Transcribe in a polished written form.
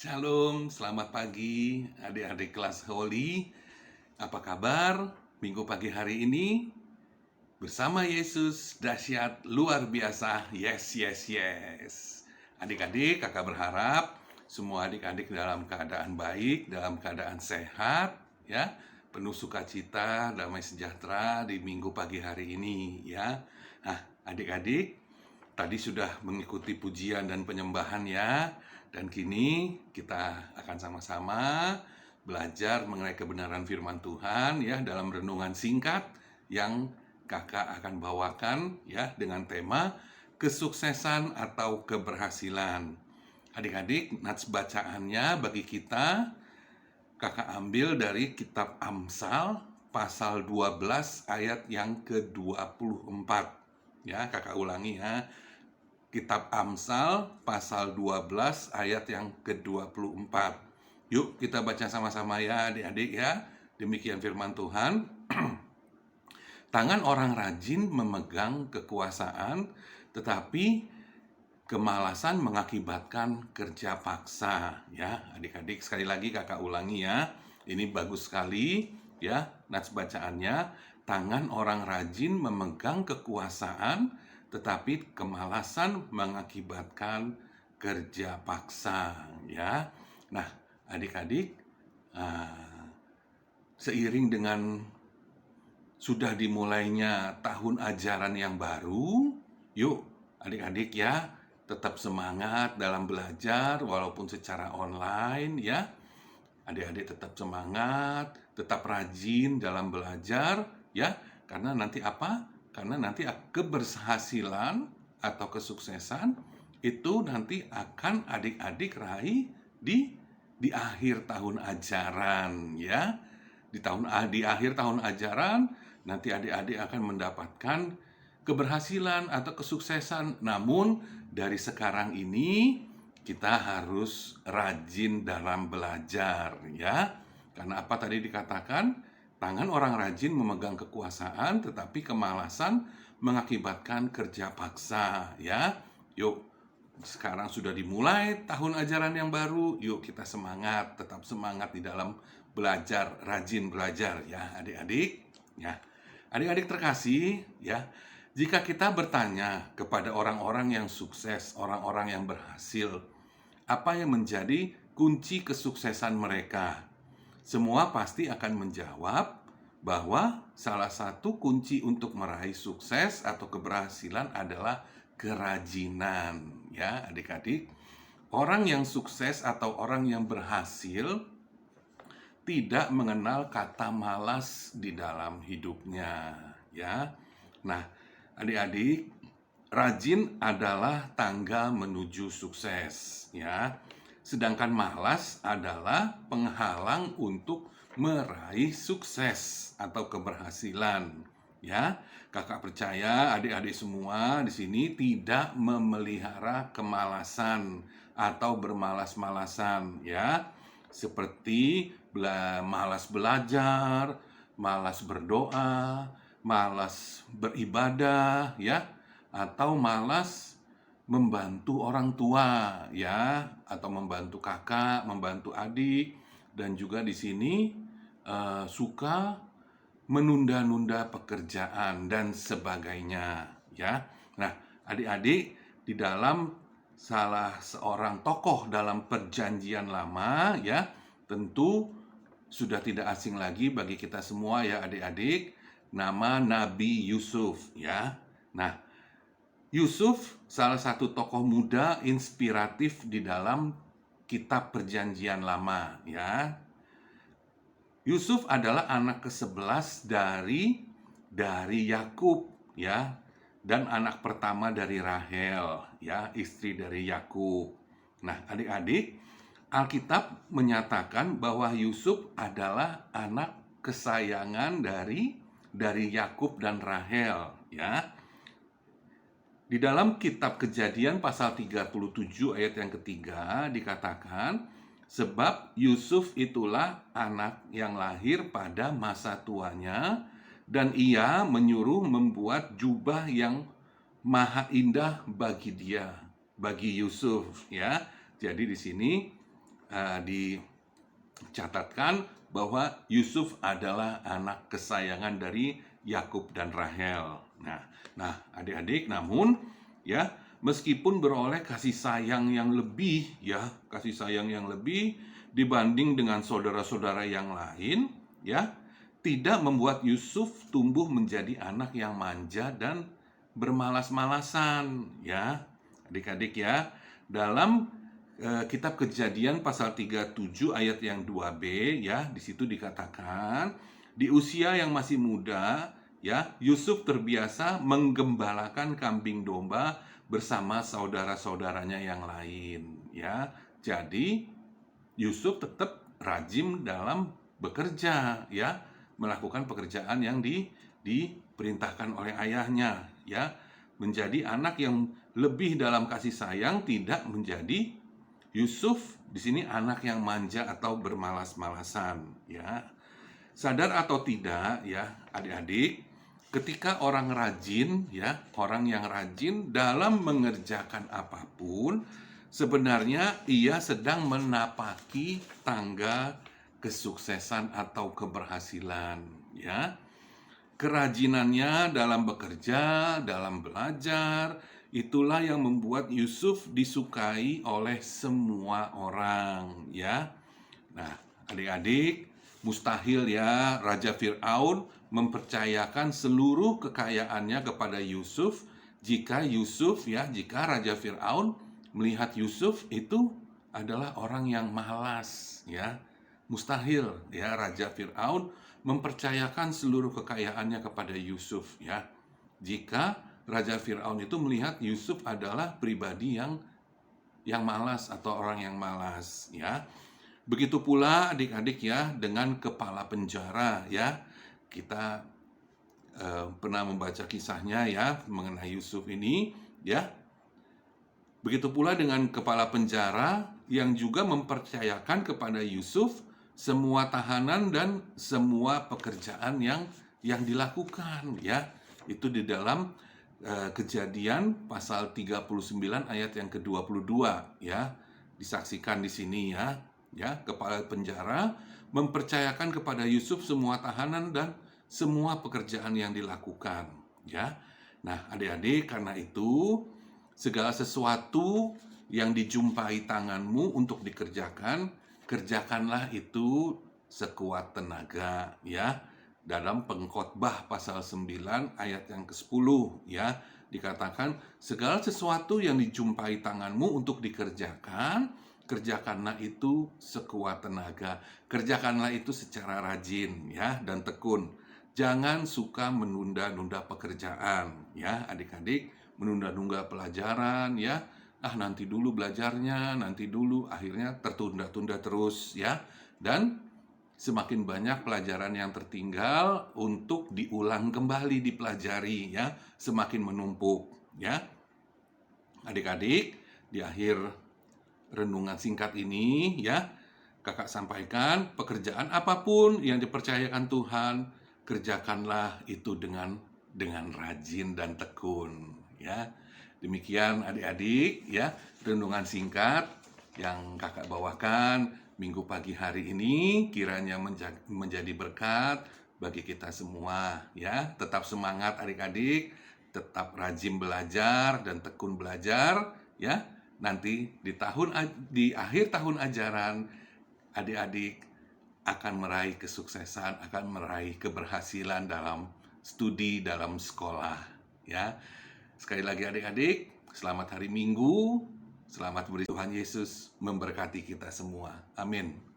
Shalom, selamat pagi adik-adik kelas Holy. Apa kabar minggu pagi hari ini? Bersama Yesus dahsyat luar biasa. Yes, yes, yes. Adik-adik, kakak berharap semua adik-adik dalam keadaan baik, dalam keadaan sehat, ya, penuh sukacita, damai sejahtera di minggu pagi hari ini, ya. Nah, adik-adik, tadi sudah mengikuti pujian dan penyembahan ya. Dan kini kita akan sama-sama belajar mengenai kebenaran firman Tuhan ya dalam renungan singkat yang kakak akan bawakan ya dengan tema kesuksesan atau keberhasilan. Adik-adik, nats bacaannya bagi kita kakak ambil dari kitab Amsal pasal 12 ayat yang ke-24. Ya, kakak ulangi ya. Kitab Amsal pasal 12 ayat yang ke-24. Yuk kita baca sama-sama ya adik-adik ya. Demikian firman Tuhan. Tangan orang rajin memegang kekuasaan, tetapi kemalasan mengakibatkan kerja paksa. Ya, adik-adik, sekali lagi kakak ulangi ya. Ini bagus sekali ya, nats bacaannya. Tangan orang rajin memegang kekuasaan, tetapi kemalasan mengakibatkan kerja paksa ya. Nah, adik-adik, seiring dengan sudah dimulainya tahun ajaran yang baru, yuk adik-adik ya, tetap semangat dalam belajar walaupun secara online ya. Adik-adik tetap semangat, tetap rajin dalam belajar ya, karena nanti apa? Karena nanti keberhasilan atau kesuksesan itu nanti akan adik-adik raih di akhir tahun ajaran ya. Di akhir tahun ajaran nanti adik-adik akan mendapatkan keberhasilan atau kesuksesan. Namun dari sekarang ini kita harus rajin dalam belajar ya. Karena apa tadi dikatakan? Tangan orang rajin memegang kekuasaan, tetapi kemalasan mengakibatkan kerja paksa ya. Yuk, sekarang sudah dimulai tahun ajaran yang baru. Yuk kita semangat, tetap semangat di dalam belajar, rajin belajar ya adik-adik ya. Adik-adik terkasih ya, jika kita bertanya kepada orang-orang yang sukses, orang-orang yang berhasil, apa yang menjadi kunci kesuksesan mereka? Semua pasti akan menjawab bahwa salah satu kunci untuk meraih sukses atau keberhasilan adalah kerajinan ya adik-adik. Orang yang sukses atau orang yang berhasil tidak mengenal kata malas di dalam hidupnya ya. Nah, adik-adik, rajin adalah tangga menuju sukses ya. Sedangkan malas adalah penghalang untuk meraih sukses atau keberhasilan ya. Kakak percaya adik-adik semua di sini tidak memelihara kemalasan atau bermalas-malasan ya. Seperti malas belajar, malas berdoa, malas beribadah ya, atau malas membantu orang tua ya, atau membantu kakak, membantu adik, dan juga di sini suka menunda-nunda pekerjaan dan sebagainya ya. Nah, adik-adik, di dalam salah seorang tokoh dalam perjanjian lama ya, tentu sudah tidak asing lagi bagi kita semua ya adik-adik, nama Nabi Yusuf ya. Nah, Yusuf salah satu tokoh muda inspiratif di dalam kitab perjanjian lama ya. Yusuf adalah anak ke-11 dari Yakub ya, dan anak pertama dari Rahel ya, istri dari Yakub. Nah, adik-adik, Alkitab menyatakan bahwa Yusuf adalah anak kesayangan dari Yakub dan Rahel ya. Di dalam kitab Kejadian pasal 37 ayat yang ketiga dikatakan, sebab Yusuf itulah anak yang lahir pada masa tuanya, dan ia menyuruh membuat jubah yang maha indah bagi dia, bagi Yusuf ya. Jadi di sini dicatatkan bahwa Yusuf adalah anak kesayangan dari Yakub dan Rahel. Nah, adik-adik, namun ya, meskipun beroleh kasih sayang yang lebih dibanding dengan saudara-saudara yang lain, ya, tidak membuat Yusuf tumbuh menjadi anak yang manja dan bermalas-malasan, ya. Adik-adik ya, dalam kitab Kejadian pasal 37 ayat yang 2b, ya, di situ dikatakan di usia yang masih muda, ya, Yusuf terbiasa menggembalakan kambing domba bersama saudara-saudaranya yang lain, ya. Jadi Yusuf tetap rajin dalam bekerja, ya, melakukan pekerjaan yang diperintahkan oleh ayahnya, ya. Menjadi anak yang lebih dalam kasih sayang, tidak menjadi Yusuf di sini anak yang manja atau bermalas-malasan, ya. Sadar atau tidak, ya, adik-adik, ketika orang rajin, ya, orang yang rajin dalam mengerjakan apapun, sebenarnya ia sedang menapaki tangga kesuksesan atau keberhasilan, ya. Kerajinannya dalam bekerja, dalam belajar, itulah yang membuat Yusuf disukai oleh semua orang, ya. Nah, adik-adik, mustahil ya Raja Fir'aun mempercayakan seluruh kekayaannya kepada Yusuf jika Raja Fir'aun melihat Yusuf itu adalah orang yang malas, ya. Mustahil ya Raja Fir'aun mempercayakan seluruh kekayaannya kepada Yusuf, ya. Jika Raja Fir'aun itu melihat Yusuf adalah pribadi yang malas atau orang yang malas, ya. Begitu pula adik-adik ya dengan kepala penjara, ya. Kita pernah membaca kisahnya ya mengenai Yusuf ini, ya. Begitu pula dengan kepala penjara yang juga mempercayakan kepada Yusuf semua tahanan dan semua pekerjaan yang dilakukan, ya. Itu di dalam Kejadian pasal 39 ayat yang ke-22, ya. Disaksikan di sini, ya. Ya, kepala penjara mempercayakan kepada Yusuf semua tahanan dan semua pekerjaan yang dilakukan, ya. Nah, adik-adik, karena itu segala sesuatu yang dijumpai tanganmu untuk dikerjakan, kerjakanlah itu sekuat tenaga, ya. Dalam Pengkhotbah pasal 9 ayat yang ke-10, ya, dikatakan segala sesuatu yang dijumpai tanganmu untuk dikerjakan, kerjakanlah itu sekuat tenaga, kerjakanlah itu secara rajin, ya, dan tekun. Jangan suka menunda-nunda pekerjaan, ya, adik-adik, menunda-nunda pelajaran, ya. Nanti dulu belajarnya, nanti dulu, akhirnya tertunda-tunda terus, ya. Dan semakin banyak pelajaran yang tertinggal untuk diulang kembali dipelajari, ya, semakin menumpuk, ya. Adik-adik, di akhir renungan singkat ini, ya, kakak sampaikan pekerjaan apapun yang dipercayakan Tuhan, kerjakanlah itu dengan rajin dan tekun, ya. Demikian adik-adik, ya, renungan singkat yang kakak bawakan minggu pagi hari ini, kiranya menjadi berkat bagi kita semua, ya. Tetap semangat adik-adik, tetap rajin belajar dan tekun belajar, ya. Nanti di akhir tahun ajaran, adik-adik akan meraih kesuksesan, akan meraih keberhasilan dalam studi, dalam sekolah, ya. Sekali lagi adik-adik, selamat hari Minggu. Selamat beri Tuhan Yesus memberkati kita semua. Amin.